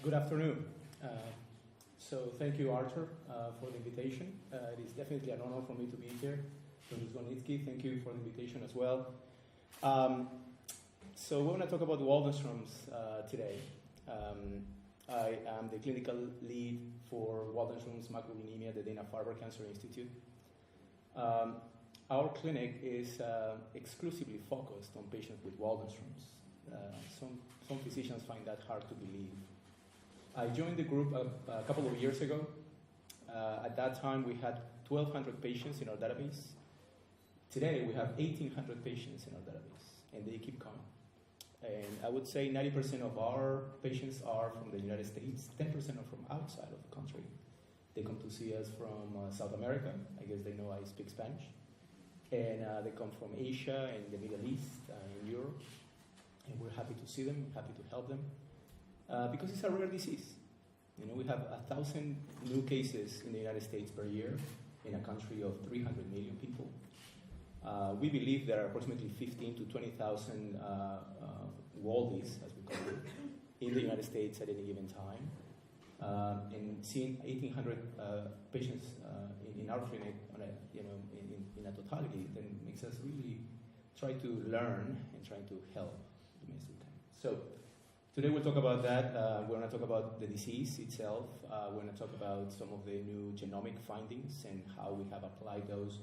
Good afternoon. So thank you, Arthur, for the invitation. It is definitely an honor for me to be here. Dr. Zgonitsky, thank you for the invitation as well. So we're going to talk about Waldenstrom's today. I am the clinical lead for Waldenstrom's macroglobulinemia at the Dana-Farber Cancer Institute. Our clinic is exclusively focused on patients with Waldenstrom's. Some physicians find that hard to believe. I joined the group a couple of years ago. At that time, we had 1,200 patients in our database. Today, we have 1,800 patients in our database, and they keep coming. And I would say 90% of our patients are from the United States, 10% are from outside of the country. They come to see us from South America. I guess they know I speak Spanish. And they come from Asia and the Middle East and Europe. And we're happy to see them, happy to help them. Because it's a rare disease. You know, we have 1,000 new cases in the United States per year in a country of 300 million people. We believe there are approximately 15 to 20,000 Waldies, as we call it, in the United States at any given time. And seeing 1,800 patients in our clinic on in a totality, then makes us really try to learn and try to help the best we can. So today we'll talk about that. We're going to talk about the disease itself. We're going to talk about some of the new genomic findings and how we have applied those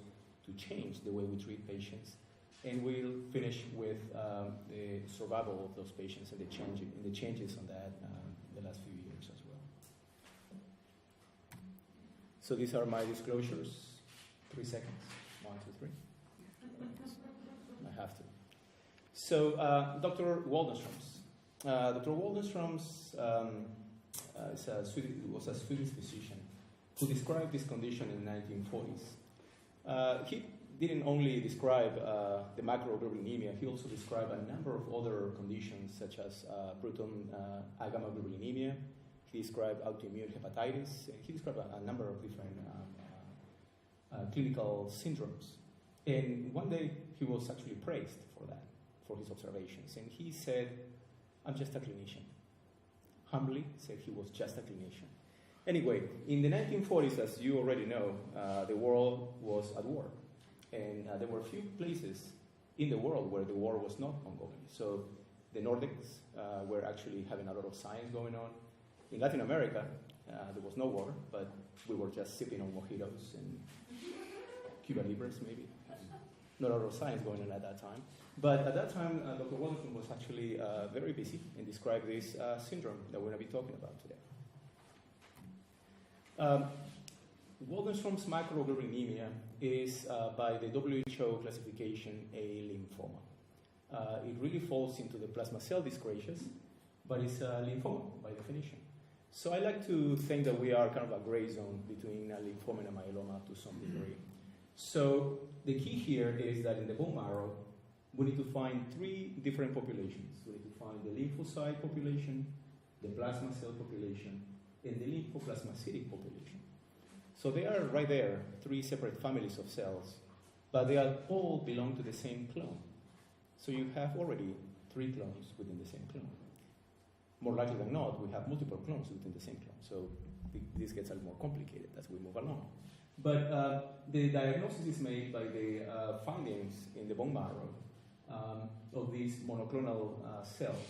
to change the way we treat patients. And we'll finish with the survival of those patients and the changes on that the last few years as well. So these are my disclosures. 3 seconds. 1, 2, 3. I have to. So Dr. Waldenstrom's. Dr. Waldenstrom's was a Swedish physician who described this condition in the 1940s. He didn't only describe the macroglobulinemia, he also described a number of other conditions such as Bruton agammaglobulinemia. He described autoimmune hepatitis, and he described a number of different clinical syndromes. And one day he was actually praised for that, for his observations. And he said, "I'm just a clinician." Humbly said he was just a clinician. Anyway, in the 1940s, as you already know, the world was at war. And there were few places in the world where the war was not ongoing. So the Nordics were actually having a lot of science going on. In Latin America, there was no war, but we were just sipping on mojitos and Cuba Libres, maybe. Not a lot of science going on at that time. But at that time, Dr. Waldenstrom was actually very busy and described this syndrome that we're going to be talking about today. Waldenstrom's macroglobulinemia is, by the WHO classification, a lymphoma. It really falls into the plasma cell dyscrasias, but it's a lymphoma by definition. So I like to think that we are kind of a gray zone between a lymphoma and a myeloma to some degree. So the key here is that in the bone marrow, we need to find 3 different populations. We need to find the lymphocyte population, the plasma cell population, and the lymphoplasmacytic population. So they are right there, 3 separate families of cells, but they all belong to the same clone. So you have already 3 clones within the same clone. More likely than not, we have multiple clones within the same clone. So this gets a little more complicated as we move along. But the diagnosis is made by the findings in the bone marrow of these monoclonal cells.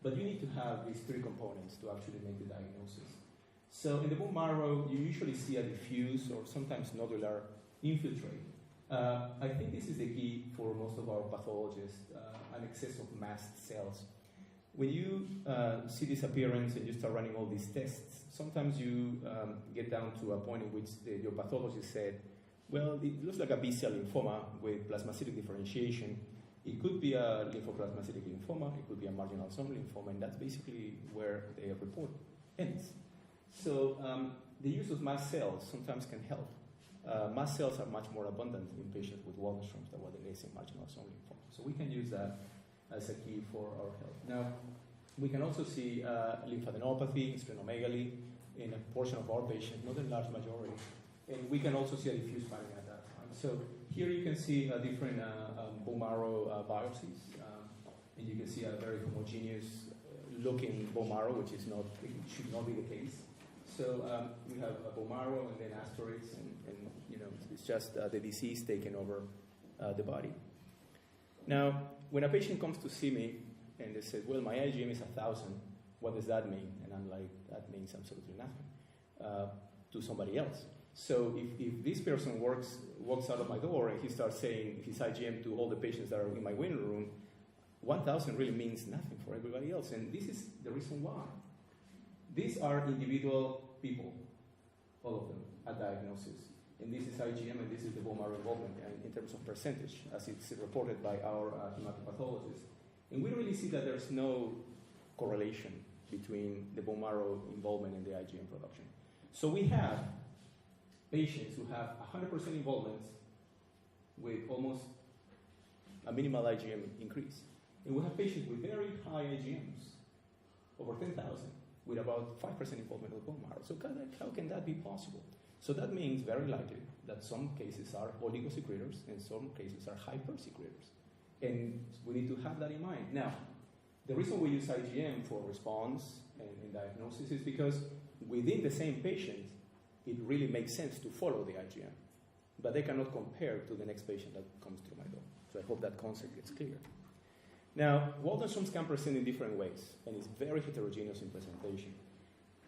But you need to have these 3 components to actually make the diagnosis. So in the bone marrow, you usually see a diffuse or sometimes nodular infiltrate. I think this is the key for most of our pathologists, an excess of mast cells. When you see this appearance and you start running all these tests, sometimes you get down to a point in which your pathologist said, well, it looks like a B-cell lymphoma with plasmacytic differentiation. It could be a lymphoplasmacytic lymphoma, it could be a marginal zone lymphoma, and that's basically where the report ends. So the use of mast cells sometimes can help. Mast cells are much more abundant in patients with Waldenstrom's than what it is in marginal zone lymphoma. So we can use that as a key for our help. Now, we can also see lymphadenopathy, splenomegaly in a portion of our patients, not a large majority. And we can also see a diffuse pattern at that time. So here you can see different bone marrow biopsies, and you can see a very homogeneous looking bone marrow, which is not, it should not be the case. So we have a bone marrow and then asteroids, and you know, it's just the disease taking over the body. Now, when a patient comes to see me and they say, well, my IgM is 1,000, what does that mean? And I'm like, that means absolutely nothing to somebody else. So if this person walks out of my door and he starts saying his IgM to all the patients that are in my waiting room, 1,000 really means nothing for everybody else. And this is the reason why. These are individual people, all of them, at diagnosis. And this is IgM and this is the bone marrow involvement in terms of percentage, as it's reported by our hematopathologists. And we really see that there's no correlation between the bone marrow involvement and the IgM production. So we have patients who have 100% involvement with almost a minimal IgM increase. And we have patients with very high IgMs, over 10,000, with about 5% involvement of bone marrow. So how can that be possible? So that means very likely that some cases are oligosecretors and some cases are hypersecretors. And we need to have that in mind. Now, the reason we use IgM for response and diagnosis is because within the same patient, it really makes sense to follow the IgM. But they cannot compare to the next patient that comes through my door. So I hope that concept gets clear. Now, Waldenström's can present in different ways, and it's very heterogeneous in presentation.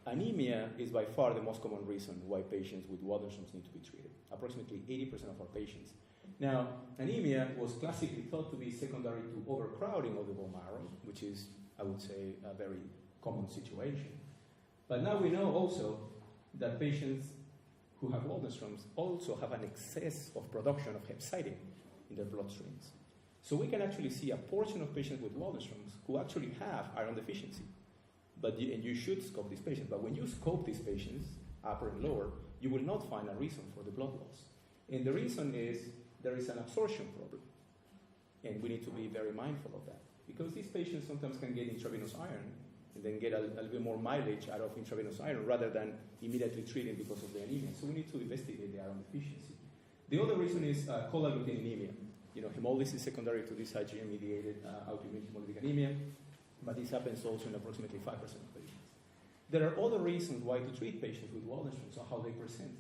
Anemia is by far the most common reason why patients with Waldenström's need to be treated. Approximately 80% of our patients. Now, anemia was classically thought to be secondary to overcrowding of the bone marrow, which is, I would say, a very common situation. But now we know also that patients who have Waldenström's also have an excess of production of hepcidin in their bloodstreams. So we can actually see a portion of patients with Waldenström's who actually have iron deficiency. And you should scope these patients. But when you scope these patients, upper and lower, you will not find a reason for the blood loss. And the reason is there is an absorption problem. And we need to be very mindful of that. Because these patients sometimes can get intravenous iron and then get a little bit more mileage out of intravenous iron rather than immediately treating because of the anemia. So we need to investigate the iron deficiency. The other reason is cold agglutinin anemia. You know, hemolysis secondary to this IgM-mediated autoimmune hemolytic anemia, but this happens also in approximately 5% of patients. There are other reasons why to treat patients with Waldenström's, so how they present.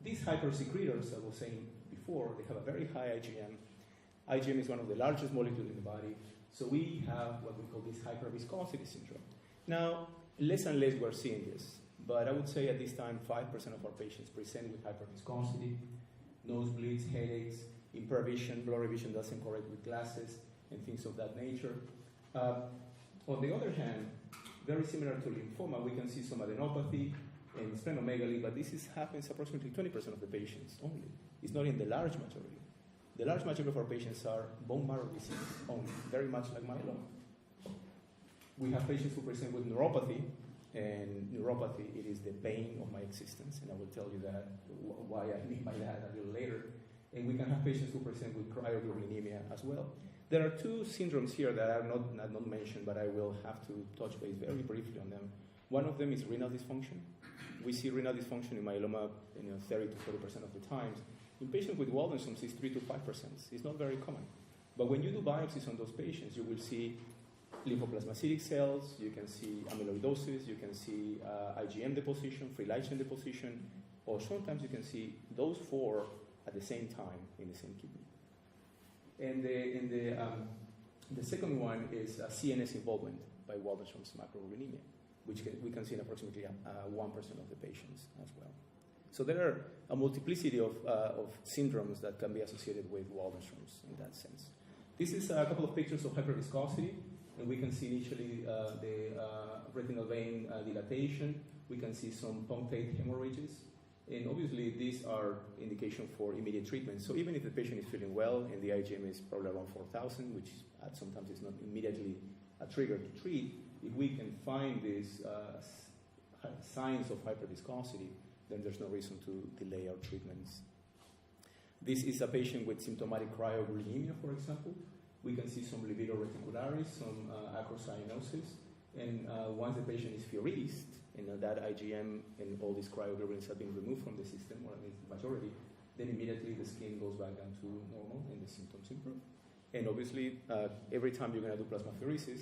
These hypersecretors, I was saying before, they have a very high IgM. IgM is one of the largest molecules in the body, so we have what we call this hyperviscosity syndrome. Now, less and less we're seeing this, but I would say at this time 5% of our patients present with hyperviscosity, nosebleeds, headaches, impaired vision, blurry vision doesn't correct with glasses, and things of that nature. On the other hand, very similar to lymphoma, we can see some adenopathy and splenomegaly, but this happens approximately 20% of the patients only. It's not in the large majority. The large majority of our patients are bone marrow disease only, very much like myeloma. We have patients who present with neuropathy, and neuropathy, it is the bane of my existence, and I will tell you that, why I mean by that a little later. And we can have patients who present with cryoglobulinemia as well. There are two syndromes here that are not mentioned, but I will have to touch base very briefly on them. One of them is renal dysfunction. We see renal dysfunction in myeloma 30 to 40% of the times. In patients with Waldenström's, it's 3 to 5%. It's not very common. But when you do biopsies on those patients, you will see lymphoplasmacytic cells, you can see amyloidosis, you can see IgM deposition, free light chain deposition, or sometimes you can see those four at the same time in the same kidney. And the second one is CNS involvement by Waldenström's macroglobulinemia, which we can see in approximately 1% of the patients as well. So there are a multiplicity of syndromes that can be associated with Waldenström's in that sense. This is a couple of pictures of hyperviscosity, and we can see initially the retinal vein dilatation. We can see some punctate hemorrhages. And obviously, these are indication for immediate treatment. So even if the patient is feeling well and the IgM is probably around 4,000, which sometimes is not immediately a trigger to treat, if we can find these signs of hyperviscosity, then there's no reason to delay our treatments. This is a patient with symptomatic cryoglobulinemia, for example. We can see some libido reticularis, some acrocyanosis, and once the patient is furesed, and that IgM and all these cryoglobulins have been removed from the system, or at least the majority, then immediately the skin goes back down to normal and the symptoms improve. And obviously, every time you're going to do plasmapheresis,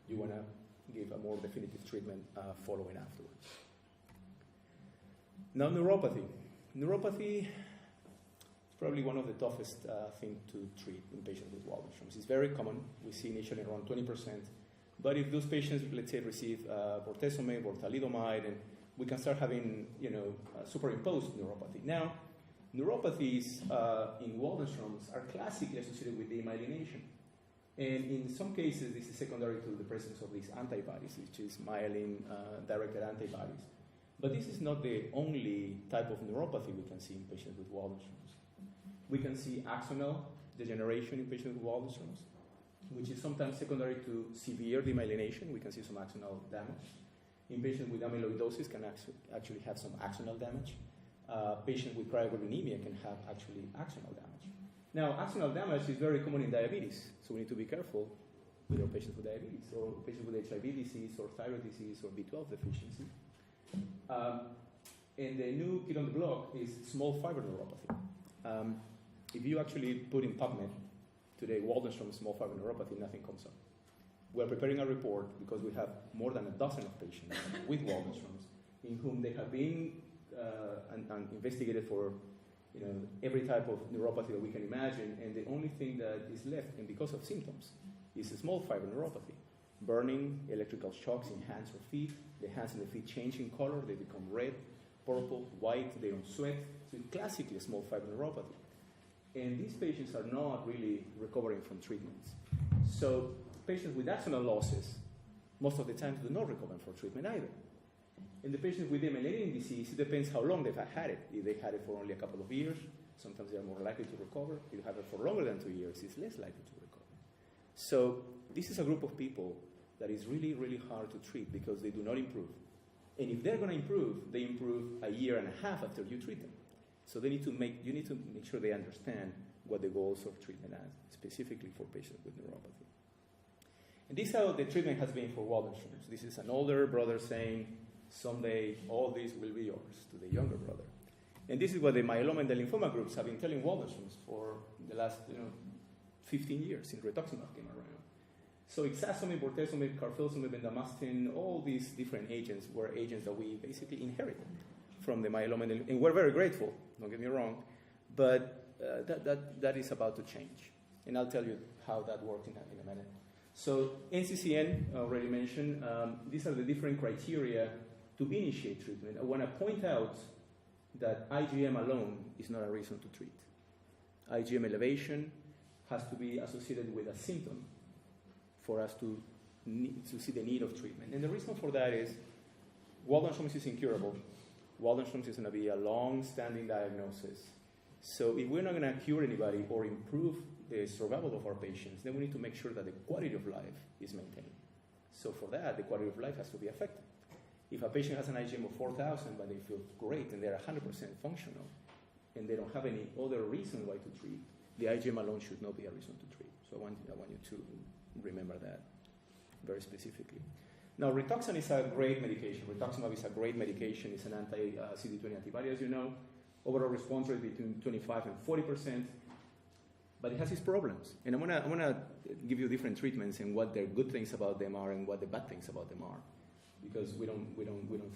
you want to give a more definitive treatment following afterwards. Now, neuropathy. Neuropathy is probably one of the toughest things to treat in patients with Waldenstrom's. It's very common. We see initially around 20%. But if those patients, let's say, receive bortezomib or thalidomide, and we can start having, superimposed neuropathy. Now, neuropathies in Waldenstrom's are classically associated with demyelination. And in some cases, this is secondary to the presence of these antibodies, which is myelin-directed antibodies. But this is not the only type of neuropathy we can see in patients with Waldenstrom's. We can see axonal degeneration in patients with Waldenstrom's, which is sometimes secondary to severe demyelination. We can see some axonal damage. In patients with amyloidosis can actually have some axonal damage. Patients with cryoglobulinemia can have actually axonal damage. Now, axonal damage is very common in diabetes, so we need to be careful with our patients with diabetes, or patients with HIV disease, or thyroid disease, or B12 deficiency. And the new kid on the block is small fiber neuropathy. If you actually put in PubMed today, Waldenstrom's small fiber neuropathy, nothing comes up. We're preparing a report because we have more than a dozen of patients with Waldenstrom's in whom they have been and investigated for every type of neuropathy that we can imagine, and the only thing that is left, and because of symptoms, is a small fiber neuropathy. Burning, electrical shocks in hands or feet. The hands and the feet change in color. They become red, purple, white. They don't sweat. So it's classically a small fiber neuropathy. And these patients are not really recovering from treatments. So patients with axonal losses, most of the time, do not recover from treatment either. And the patients with demyelinating disease, it depends how long they've had it. If they had it for only a couple of years, sometimes they are more likely to recover. If you have it for longer than 2 years, it's less likely to recover. So this is a group of people that is really, really hard to treat because they do not improve. And if they're going to improve, they improve a year and a half after you treat them. So you need to make sure they understand what the goals of treatment are, specifically for patients with neuropathy. And this is how the treatment has been for Waldenstrom's. This is an older brother saying, someday all this will be yours, to the younger brother. And this is what the myeloma and the lymphoma groups have been telling Waldenstrom's for the last 15 years since rituximab came around. So ixazomib, bortezomib, carfilzomib, and bendamustine, all these different agents were agents that we basically inherited from the myeloma, and we're very grateful, don't get me wrong, but that is about to change. And I'll tell you how that works in a minute. So NCCN, already mentioned, these are the different criteria to initiate treatment. I want to point out that IgM alone is not a reason to treat. IgM elevation has to be associated with a symptom for us to see the need of treatment. And the reason for that is Waldenstrom's is incurable. Waldenstrom's is going to be a long-standing diagnosis. So if we're not going to cure anybody or improve the survival of our patients, then we need to make sure that the quality of life is maintained. So for that, the quality of life has to be affected. If a patient has an IgM of 4,000, but they feel great and they're 100% functional, and they don't have any other reason why to treat, the IgM alone should not be a reason to treat. So I want you to remember that very specifically. Now, Rituxan is a great medication. Rituximab is a great medication. It's an anti-CD20 antibody, as you know. Overall response rate between 25 and 40%. But it has its problems. And I'm gonna give you different treatments and what the good things about them are and what the bad things about them are. Because we don't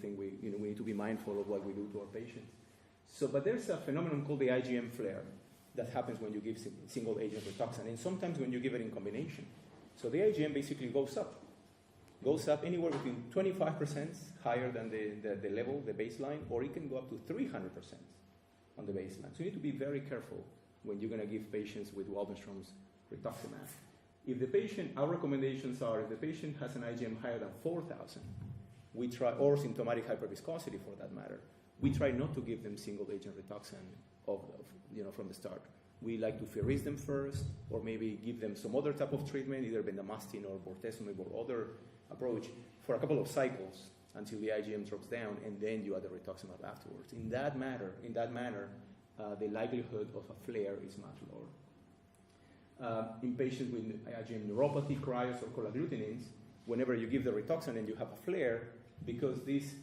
think we need to be mindful of what we do to our patients. So, but there's a phenomenon called the IgM flare that happens when you give single agent Rituxan, and sometimes when you give it in combination. So the IgM basically goes up anywhere between 25% higher than the level, the baseline, or it can go up to 300% on the baseline. So you need to be very careful when you're going to give patients with Waldenstrom's rituximab. If the patient, our recommendations are, if the patient has an IgM higher than 4,000, we try, or symptomatic hyperviscosity for that matter, we try not to give them single agent Rituxan from the start. We like to pherese them first, or maybe give them some other type of treatment, either bendamustine or bortezomib or other approach, for a couple of cycles until the IgM drops down, and then you add the rituximab afterwards. In that manner, the likelihood of a flare is much lower. In patients with IgM neuropathy, cryos, or cold agglutinins, whenever you give the Rituxan and you have a flare, because these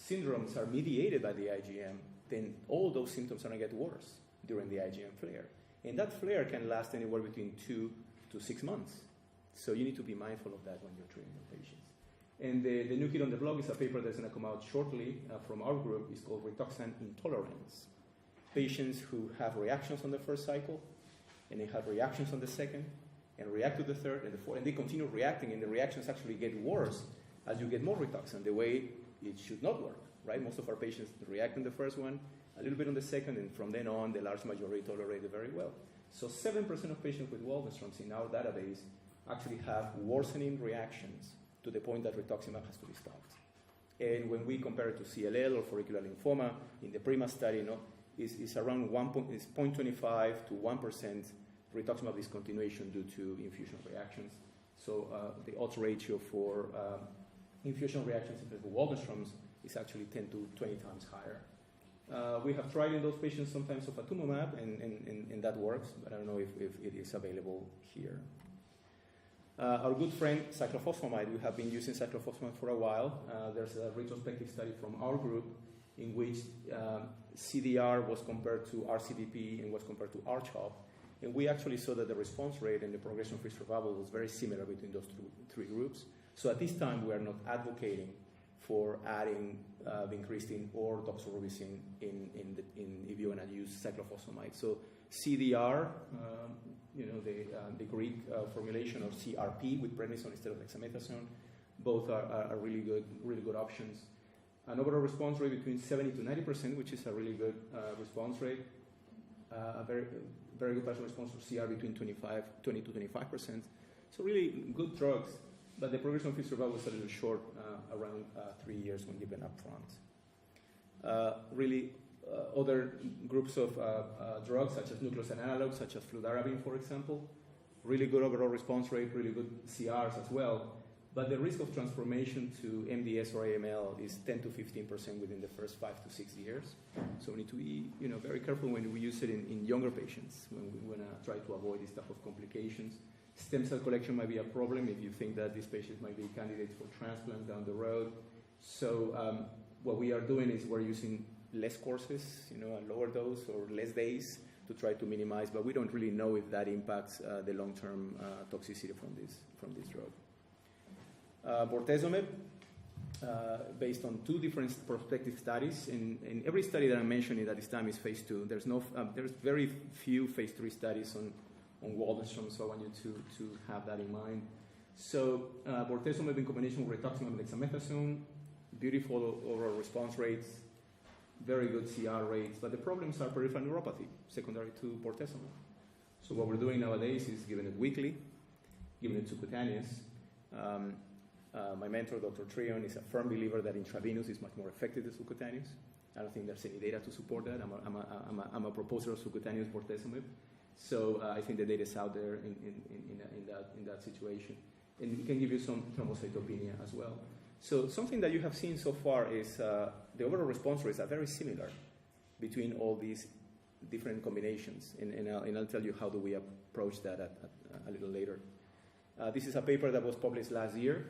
syndromes are mediated by the IgM, then all those symptoms are going to get worse during the IgM flare. And that flare can last anywhere between 2 to 6 months. So you need to be mindful of that when you're treating your patients. And the new kid on the block is a paper that's going to come out shortly from our group. It's called Rituxan Intolerance. Patients who have reactions on the first cycle, and they have reactions on the second, and react to the third and the fourth, and they continue reacting, and the reactions actually get worse as you get more Rituxan, the way it should not work, right? Most of our patients react on the first one, a little bit on the second, and from then on, the large majority tolerate it very well. So 7% of patients with Waldenstrom's in our database actually have worsening reactions to the point that rituximab has to be stopped. And when we compare it to CLL or follicular lymphoma, in the PRIMA study, is around 0.25 to 1% rituximab discontinuation due to infusion reactions. So the odds ratio for infusion reactions in people with Waldenstrom's is actually 10 to 20 times higher. We have tried in those patients sometimes ofatumumab, and that works, but I don't know if it is available here. Our good friend cyclophosphamide, we have been using cyclophosphamide for a while. There's a retrospective study from our group in which CDR was compared to RCDP and was compared to RCHOP. And we actually saw that the response rate and the progression-free survival was very similar between those three groups. So at this time, we are not advocating for adding vincristine or doxorubicin if you're going to use cyclophosphamide. So CDR, the Greek formulation, or CRP with prednisone instead of dexamethasone, both are really good options. An overall response rate between 70 to 90%, which is a really good response rate. A very good partial response for CR between 20 to 25%. So really good drugs, but the progression-free survival was a little short, around 3 years when given up front. Other groups of drugs, such as nucleoside analogs, such as fludarabine, for example, really good overall response rate, really good CRs as well. But the risk of transformation to MDS or AML is 10 to 15% within the first 5 to 6 years. So we need to be, very careful when we use it in younger patients, when we want to try to avoid this type of complications. Stem cell collection might be a problem if you think that these patients might be candidates for transplant down the road. So what we are doing is we're using less courses, a lower dose or less days to try to minimize, but we don't really know if that impacts the long-term toxicity from this drug. Bortezomib, based on 2 different prospective studies, and every study that I'm mentioning at this time is phase 2. There's very few phase 3 studies on Waldenstrom's, so I want you to have that in mind. So bortezomib in combination with rituximab and dexamethasone, beautiful overall response rates, very good CR rates, but the problems are peripheral neuropathy secondary to bortezomib. So what we're doing nowadays is giving it weekly, giving it subcutaneous. My mentor, Dr. Trion, is a firm believer that intravenous is much more effective than subcutaneous. I don't think there's any data to support that. I'm a proposer of subcutaneous bortezomib. So I think the data is out there in that situation. And it can give you some thrombocytopenia as well. So something that you have seen so far is the overall response rates are very similar between all these different combinations. And I'll tell you how do we approach that a little later. This is a paper that was published last year.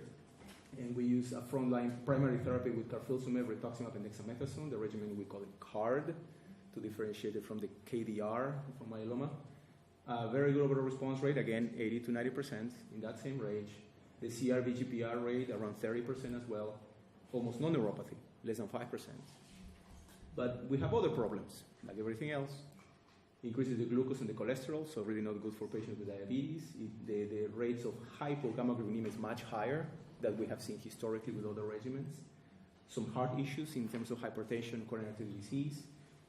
And we use a frontline primary therapy with carfilzomib, rituximab, and dexamethasone. The regimen we call it CARD, to differentiate it from the KDR for myeloma. Very good overall response rate, again, 80 to 90% in that same range. The CR-VGPR rate around 30% as well. Almost no neuropathy, less than 5%. But we have other problems, like everything else. Increases the glucose and the cholesterol, so really not good for patients with diabetes. The rates of hypogammaglobulinemia is much higher than we have seen historically with other regimens. Some heart issues in terms of hypertension, coronary artery disease.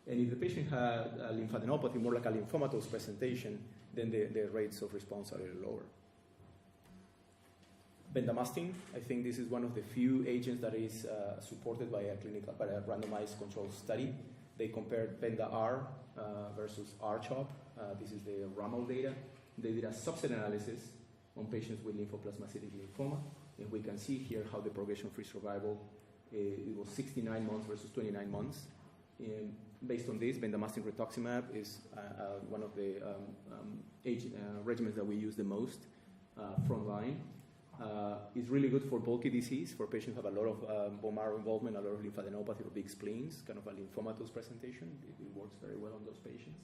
And if the patient had a lymphadenopathy, more like a lymphomatous presentation, then the rates of response are a little lower. Bendamustine, I think this is one of the few agents that is supported by a randomized controlled study. They compared Benda-R versus R-CHOP. This is the RAML data. They did a subset analysis on patients with lymphoplasmacytic lymphoma. And we can see here how the progression-free survival, it was 69 months versus 29 months. And based on this, bendamustine rituximab is one of the regimens that we use the most frontline. It's really good for bulky disease, for patients who have a lot of bone marrow involvement, a lot of lymphadenopathy or big spleens, kind of a lymphomatous presentation. It works very well on those patients.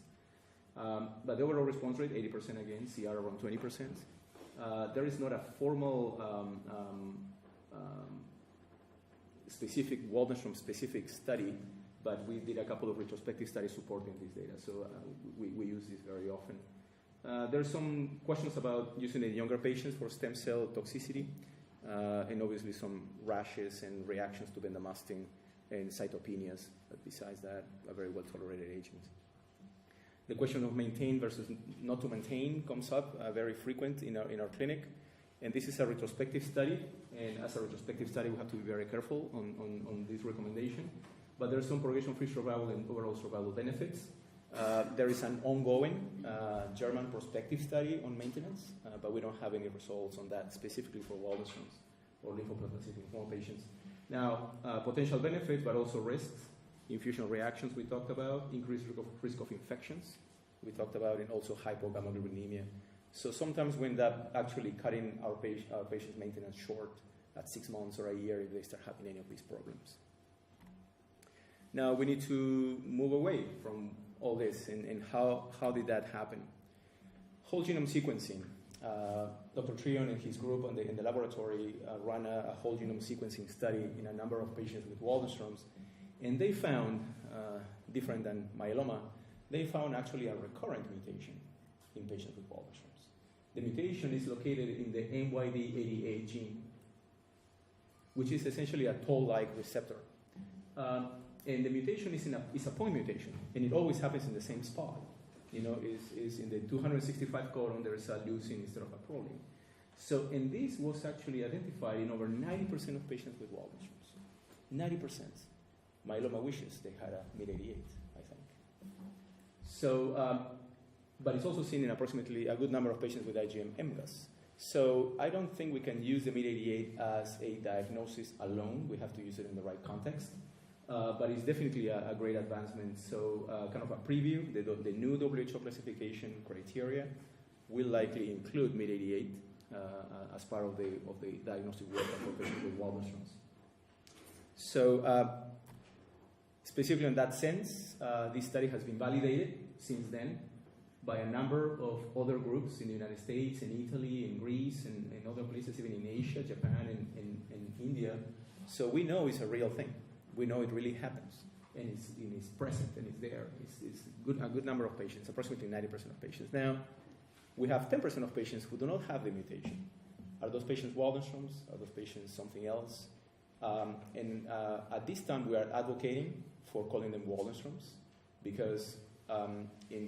But the overall response rate, 80% again, CR around 20%. There is not a formal specific Waldenstrom-specific study, but we did a couple of retrospective studies supporting this data, so we use this very often. There are some questions about using it in younger patients for stem cell toxicity, and obviously some rashes and reactions to bendamustine and cytopenias, but besides that, a very well-tolerated agent. The question of maintain versus not to maintain comes up very frequent in our clinic, and this is a retrospective study, and as a retrospective study, we have to be very careful on this recommendation, but there's some progression-free survival and overall survival benefits. There is an ongoing German prospective study on maintenance, but we don't have any results on that specifically for Waldenstrom's or lymphoplasmacytic lymphoma patients. Now, potential benefits, but also risks. Infusion reactions we talked about, increased risk of infections we talked about, and also hypogammaglobulinemia. So sometimes we end up actually cutting our patient's maintenance short at 6 months or a year if they start having any of these problems. Now we need to move away from all this, and how did that happen? Whole genome sequencing. Dr. Trion and his group in the laboratory ran a whole genome sequencing study in a number of patients with Waldenstrom's, and they found, different than myeloma, they found actually a recurrent mutation in patients with Waldenstrom's. The mutation is located in the MYD88 gene, which is essentially a toll-like receptor. And the mutation is a point mutation, and it always happens in the same spot. You know, is in the 265 codon, there is a leucine instead of a proline. So, and this was actually identified in over 90% of patients with Waldenstrom's. 90%. Myeloma wishes they had a MYD88, I think. So, but it's also seen in approximately a good number of patients with IgM-MGUS. So I don't think we can use the MYD88 as a diagnosis alone. We have to use it in the right context. But it's definitely a great advancement. So kind of a preview, the new WHO classification criteria will likely include MYD88 as part of the diagnostic work for patients with Waldenstrom's. So specifically in that sense, this study has been validated since then by a number of other groups in the United States, in Italy, in Greece, and other places, even in Asia, Japan, and India. So we know it's a real thing. We know it really happens, and it's present, and it's there. It's a good number of patients, approximately 90% of patients. Now, we have 10% of patients who do not have the mutation. Are those patients Waldenstrom's? Are those patients something else? And at this time, we are advocating for calling them Waldenstrom's because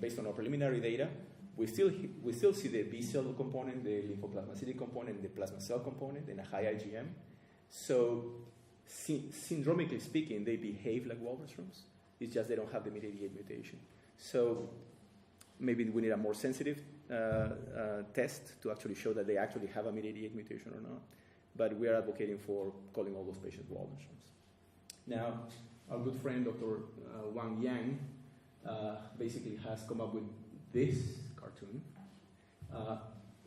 based on our preliminary data, we still see the B cell component, the lymphoplasmacytic component, the plasma cell component, and a high IgM. So syndromically speaking, they behave like Waldenstrom's. It's just they don't have the MYD88 mutation. So maybe we need a more sensitive test to actually show that they actually have a MYD88 mutation or not. But we are advocating for calling all those patients Waldenstrom's. Now, our good friend, Dr. Wang Yang, basically has come up with this cartoon.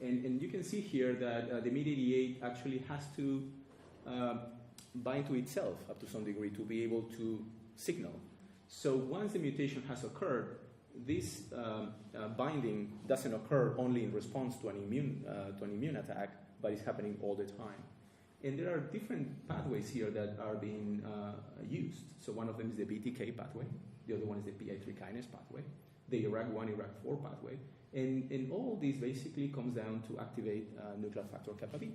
And you can see here that the MYD88 actually has to bind to itself up to some degree to be able to signal. So once the mutation has occurred, this binding doesn't occur only in response to an immune attack, but it's happening all the time. And there are different pathways here that are being used. So one of them is the BTK pathway. The other one is the PI3 kinase pathway, the IRAK1, IRAK4 pathway. And all this basically comes down to activate nuclear factor kappa B.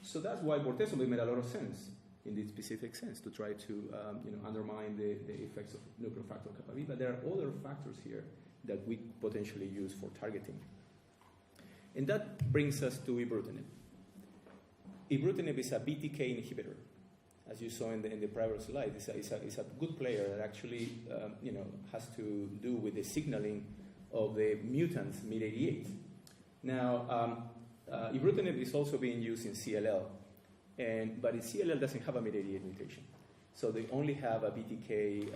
So that's why bortezomib made a lot of sense in this specific sense to try to undermine the effects of nuclear factor kappa B. But there are other factors here that we potentially use for targeting. And that brings us to ibrutinib. Ibrutinib is a BTK inhibitor. As you saw in the prior slide, it's a good player that actually has to do with the signaling of the mutant MYD88. Now, ibrutinib is also being used in CLL, but in CLL doesn't have a MYD88 mutation. So they only have a BTK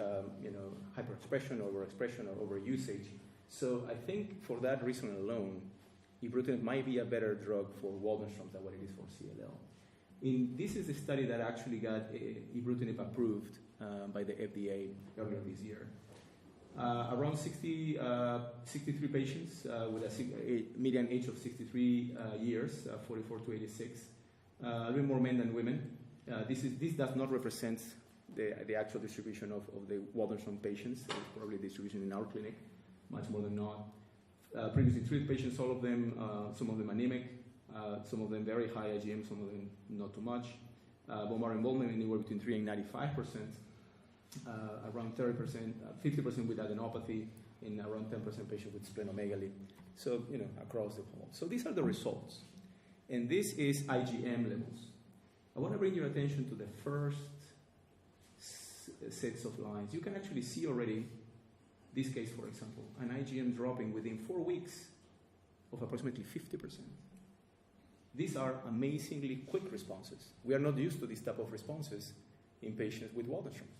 hyperexpression, overexpression, or overusage. So I think for that reason alone, ibrutinib might be a better drug for Waldenstrom's than what it is for CLL. This is the study that actually got ibrutinib approved by the FDA earlier this year. Around 63 patients with a median age of 63 years, 44 to 86, a little more men than women. This does not represent the actual distribution of the Waldenstrom patients. It's probably distribution in our clinic, much more than not. Previously treated patients, all of them, some of them anemic, some of them very high IgM, some of them not too much. Bone marrow involvement anywhere between 3 and 95%, around 30%, 50% with adenopathy, and around 10% patients with splenomegaly. So, across the whole. So these are the results. And this is IgM levels. I want to bring your attention to the first sets of lines. You can actually see already, this case, for example, an IgM dropping within 4 weeks of approximately 50%. These are amazingly quick responses. We are not used to this type of responses in patients with Waldenstrom.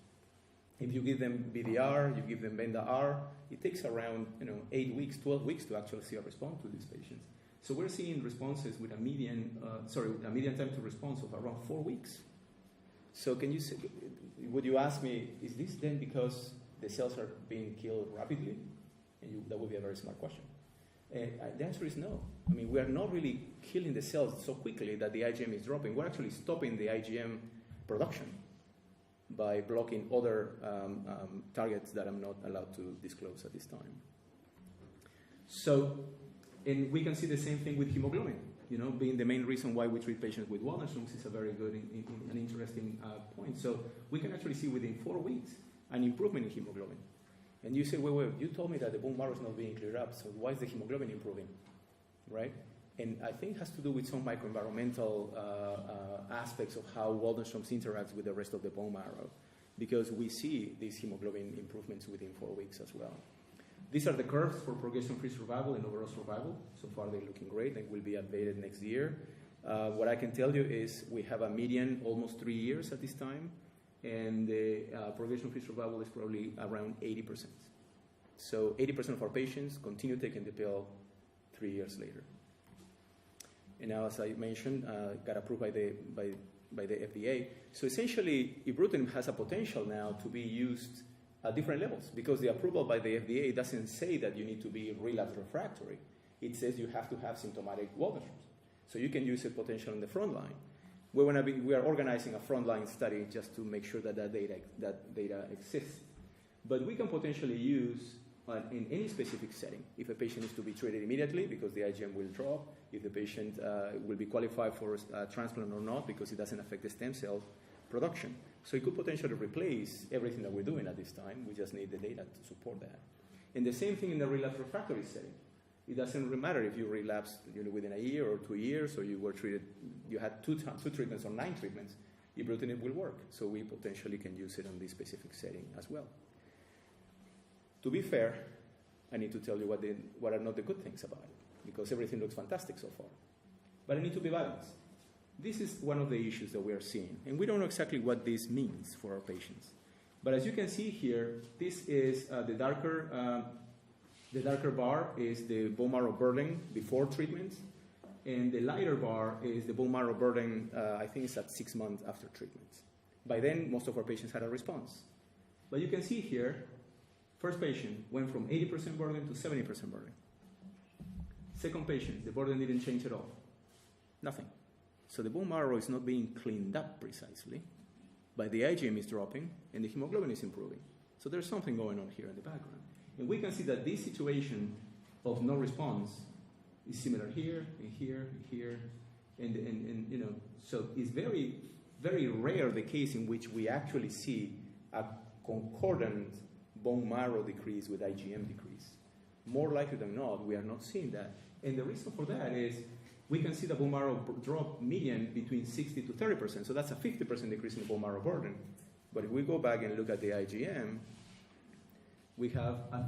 If you give them BDR, you give them Benda-R, it takes around 8 weeks, 12 weeks to actually see a response to these patients. So we're seeing responses with a median time to response of around 4 weeks. So would you ask me, is this then because the cells are being killed rapidly? And that would be a very smart question. The answer is no. I mean, we are not really killing the cells so quickly that the IgM is dropping. We're actually stopping the IgM production by blocking other targets that I'm not allowed to disclose at this time. So, and we can see the same thing with hemoglobin, being the main reason why we treat patients with Waldenstrom's is a very good and interesting point. So we can actually see within 4 weeks an improvement in hemoglobin. And you say, wait, you told me that the bone marrow is not being cleared up, so why is the hemoglobin improving, right? And I think it has to do with some microenvironmental aspects of how Waldenstrom's interacts with the rest of the bone marrow, because we see these hemoglobin improvements within 4 weeks as well. These are the curves for progression-free survival and overall survival. So far, they're looking great and will be updated next year. What I can tell you is we have a median almost 3 years at this time, and the progression-free survival is probably around 80%. So 80% of our patients continue taking the pill 3 years later. And now, as I mentioned, got approved by the FDA. So essentially, ibrutinib has a potential now to be used at different levels, because the approval by the FDA doesn't say that you need to be relapse refractory. It says you have to have symptomatic Waldenstrom's. So you can use it potentially in the front line. We are organizing a frontline study just to make sure that data exists. But we can potentially use in any specific setting. If a patient is to be treated immediately because the IgM will drop, if the patient will be qualified for transplant or not because it doesn't affect the stem cell production. So it could potentially replace everything that we're doing at this time. We just need the data to support that. And the same thing in the relapse refractory setting. It doesn't matter if you relapsed within a year or 2 years, or you were treated, you had two treatments or 9 treatments, ibrutinib will work. So we potentially can use it in this specific setting as well. To be fair, I need to tell you what are not the good things about it, because everything looks fantastic so far. But I need to be balanced. This is one of the issues that we are seeing, and we don't know exactly what this means for our patients. But as you can see here, this is the darker bar is the bone marrow burden before treatment, and the lighter bar is the bone marrow burden, I think it's at 6 months after treatment. By then, most of our patients had a response. But you can see here, first patient went from 80% burden to 70% burden. Second patient, the burden didn't change at all. Nothing. So the bone marrow is not being cleaned up precisely, but the IgM is dropping and the hemoglobin is improving. So there's something going on here in the background. And we can see that this situation of no response is similar here, and here, and here, and so it's very, very rare the case in which we actually see a concordant bone marrow decrease with IgM decrease. More likely than not, we are not seeing that. And the reason for that is we can see the bone marrow drop median between 60 to 30%. So that's a 50% decrease in the bone marrow burden. But if we go back and look at the IgM, we have a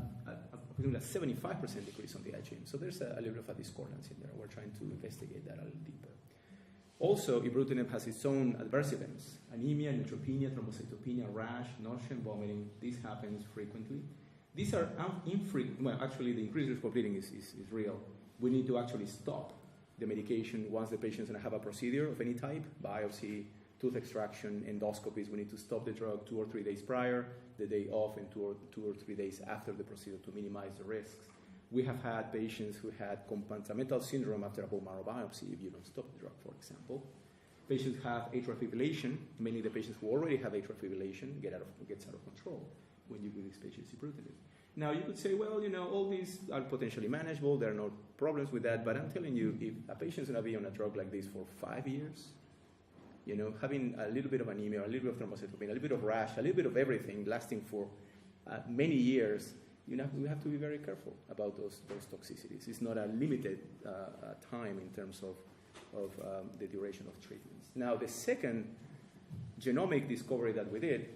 75% decrease on the IgM. So there's a little bit of a discordance in there. We're trying to investigate that a little deeper. Also, ibrutinib has its own adverse events: anemia, neutropenia, thrombocytopenia, rash, nausea, and vomiting. This happens frequently. These are infrequent. Well, actually, the increased risk of bleeding is real. We need to actually stop the medication once the patient is going to have a procedure of any type, biopsy, tooth extraction, endoscopies. We need to stop the drug 2 or 3 days prior, the day off, and 2 or 3 days after the procedure to minimize the risks. We have had patients who had compartmental syndrome after a bone marrow biopsy if you don't stop the drug, for example. Patients have atrial fibrillation, mainly the patients who already have atrial fibrillation gets out of control when you give these patients ibrutinib. Now you could say, well, all these are potentially manageable. There are no problems with that. But I'm telling you, if a patient's going to be on a drug like this for 5 years, having a little bit of anemia, a little bit of thrombocytopenia, a little bit of rash, a little bit of everything lasting for many years, we have to be very careful about those toxicities. It's not a limited time in terms of the duration of treatments. Now, the second genomic discovery that we did,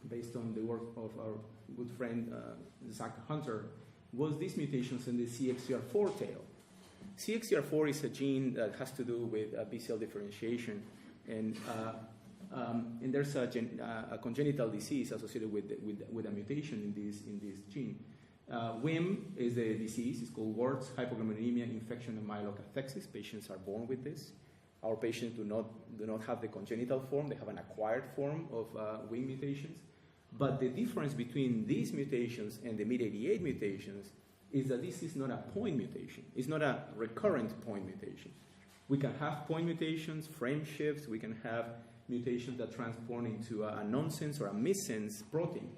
based on the work of our good friend Zach Hunter, was these mutations in the CXCR4 tail. CXCR4 is a gene that has to do with B-cell differentiation, and there's a congenital disease associated with a mutation in this gene. WHIM is a disease. It's called warts, hypogammaglobulinemia, infection, and myelocathexis. Patients are born with this. Our patients do not have the congenital form. They have an acquired form of WHIM mutations. But the difference between these mutations and the MYD88 mutations is that this is not a point mutation. It's not a recurrent point mutation. We can have point mutations, frame shifts. We can have mutations that transform into a nonsense or a missense protein.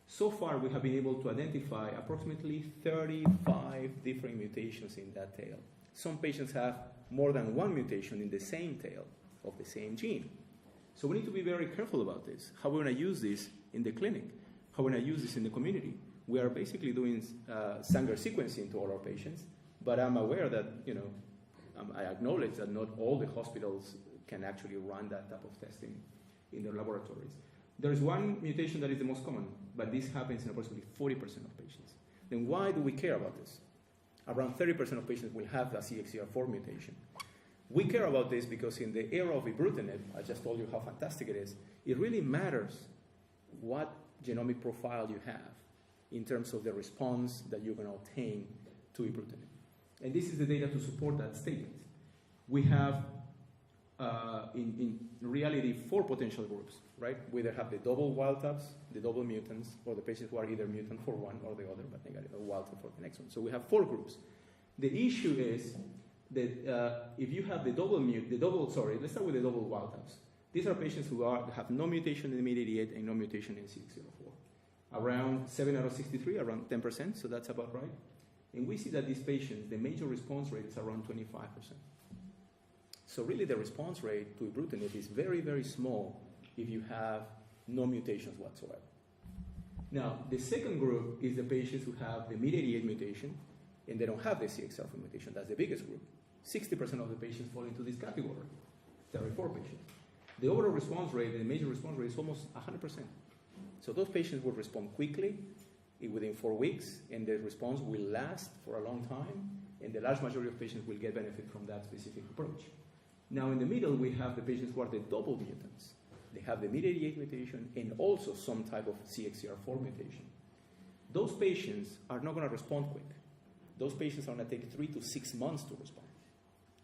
So far, we have been able to identify approximately 35 different mutations in that tail. Some patients have more than one mutation in the same tail of the same gene. So we need to be very careful about this. How we're going to use this in the clinic? How we're going to use this in the community? We are basically doing Sanger sequencing to all our patients, but I'm aware that, I acknowledge that not all the hospitals can actually run that type of testing in their laboratories. There is one mutation that is the most common, but this happens in approximately 40% of patients. Then why do we care about this? Around 30% of patients will have the CXCR4 mutation. We care about this because in the era of ibrutinib, I just told you how fantastic it is, it really matters what genomic profile you have in terms of the response that you're going to obtain to ibrutinib. And this is the data to support that statement. We have, in reality, 4 potential groups, right? We either have the double wild types, the double mutants, or the patients who are either mutant for one or the other, but negative or wild type for the next one. So we have 4 groups. The issue is that if you have let's start with the double wild types. These are patients who have no mutation in the MYD88 and no mutation in CXCR4. Around 7 out of 63, around 10%, so that's about right. And we see that these patients, the major response rate is around 25%. So really the response rate to ibrutinib is very, very small if you have no mutations whatsoever. Now, the second group is the patients who have the MYD88 mutation and they don't have the CXCR4 mutation. That's the biggest group. 60% of the patients fall into this category, 34 patients. The overall response rate, the major response rate, is almost 100%. So those patients will respond quickly, within 4 weeks, and the response will last for a long time, and the large majority of patients will get benefit from that specific approach. Now, in the middle, we have the patients who are the double mutants. They have the MYD88 mutation and also some type of CXCR4 mutation. Those patients are not going to respond quick. Those patients are going to take 3 to 6 months to respond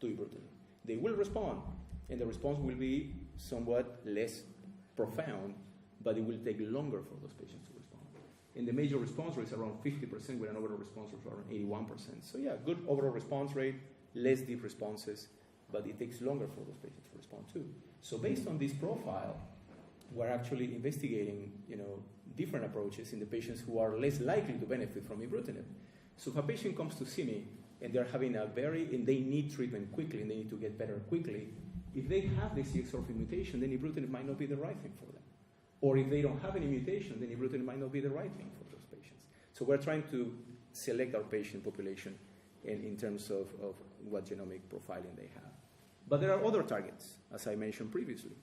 to ibrutinib. They will respond, and the response will be somewhat less profound, but it will take longer for those patients to respond. And the major response rate is around 50% with an overall response rate of around 81%. So yeah, good overall response rate, less deep responses, but it takes longer for those patients to respond too. So based on this profile, we're actually investigating, different approaches in the patients who are less likely to benefit from ibrutinib. So if a patient comes to see me and they're having and they need treatment quickly and they need to get better quickly, if they have the CXCR4 mutation, then ibrutinib might not be the right thing for them. Or if they don't have any mutation, then ibrutinib might not be the right thing for those patients. So we're trying to select our patient population in terms of what genomic profiling they have. But there are other targets, as I mentioned previously.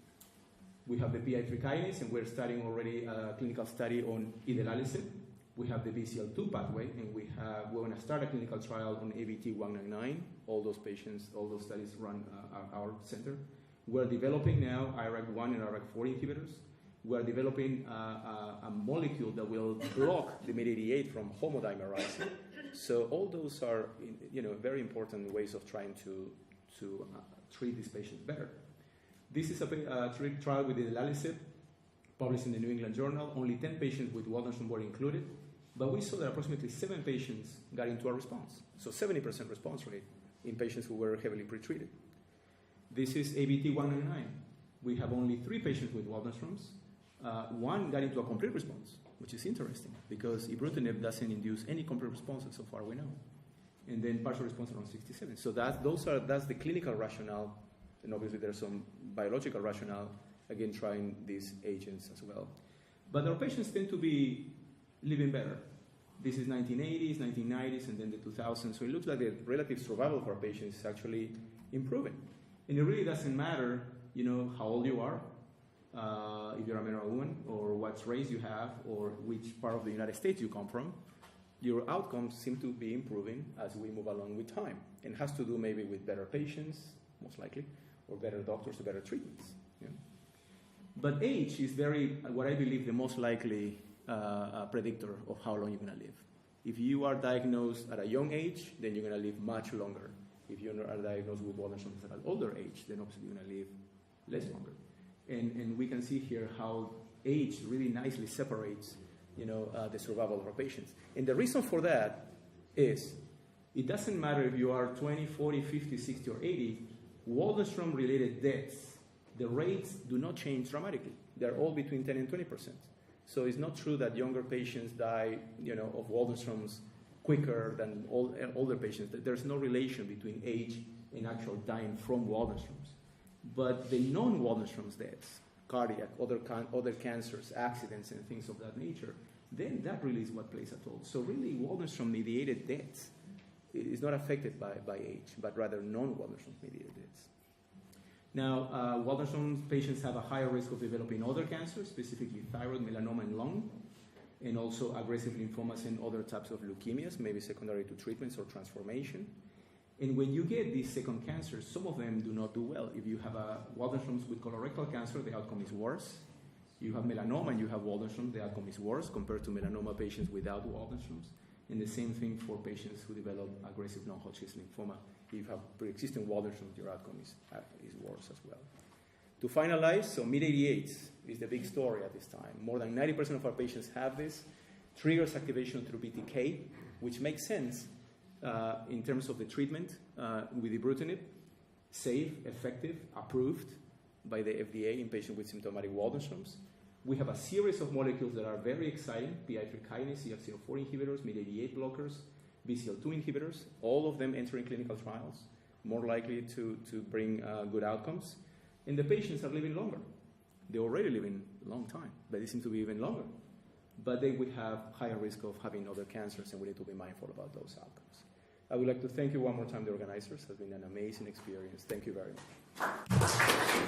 We have the PI3 kinase, and we're studying already a clinical study on idelalisib. We have the BCL2 pathway, and we want to start a clinical trial on ABT199. All those studies run our center. We're developing now IRAK1 and IRAK4 inhibitors. We're developing a molecule that will block the MYD88 from homodimerizing. So all those are, very important ways of trying to treat these patients better. This is a trial with idelalisib, published in the New England Journal. Only 10 patients with Waldenström were included, but we saw that approximately 7 patients got into a response. So 70% response rate in patients who were heavily pretreated. This is ABT-199. We have only 3 patients with Waldenstrom's. One got into a complete response, which is interesting because ibrutinib doesn't induce any complete responses so far we know. And then partial response around 67. So that's the clinical rationale, and obviously there's some biological rationale, again, trying these agents as well. But our patients tend to be living better. This is 1980s, 1990s, and then the 2000s. So it looks like the relative survival of our patients is actually improving. And it really doesn't matter, how old you are, if you're a man or a woman, or what race you have, or which part of the United States you come from. Your outcomes seem to be improving as we move along with time. And it has to do maybe with better patients, most likely, or better doctors or better treatments. Yeah. But age is what I believe, the most likely predictor of how long you're going to live. If you are diagnosed at a young age, then you're going to live much longer. If you are diagnosed with Waldenstrom's at an older age, then obviously you're going to live less longer. And we can see here how age really nicely separates the survival of our patients. And the reason for that is it doesn't matter if you are 20, 40, 50, 60, or 80, Waldenstrom-related deaths, the rates do not change dramatically. They're all between 10 and 20%. So it's not true that younger patients die, of Waldenstrom's quicker than older patients. There's no relation between age and actual dying from Waldenstrom's. But the non-Waldenstrom's deaths, cardiac, other cancers, accidents, and things of that nature, then that really is what plays a toll. So really, Waldenstrom-mediated deaths is not affected by age, but rather non-Waldenstrom-mediated deaths. Now, Waldenstrom's patients have a higher risk of developing other cancers, specifically thyroid, melanoma, and lung, and also aggressive lymphomas and other types of leukemias, maybe secondary to treatments or transformation. And when you get these second cancers, some of them do not do well. If you have a Waldenstrom's with colorectal cancer, the outcome is worse. You have melanoma and you have Waldenstrom's, the outcome is worse compared to melanoma patients without Waldenstrom's. And the same thing for patients who develop aggressive non-Hodgkin's lymphoma. If you have pre-existing Waldenstrom's, your outcome is worse as well. To finalize, so mid-88s is the big story at this time. More than 90% of our patients have this. Triggers activation through BTK, which makes sense in terms of the treatment with ibrutinib. Safe, effective, approved by the FDA in patients with symptomatic Waldenstrom's. We have a series of molecules that are very exciting: PI3 kinase, CXCL4 inhibitors, MYD88 blockers, BCL2 inhibitors, all of them entering clinical trials, more likely to bring good outcomes. And the patients are living longer. They're already living a long time, but they seem to be even longer. But then we have higher risk of having other cancers, and we need to be mindful about those outcomes. I would like to thank you one more time, the organizers. It has been an amazing experience. Thank you very much.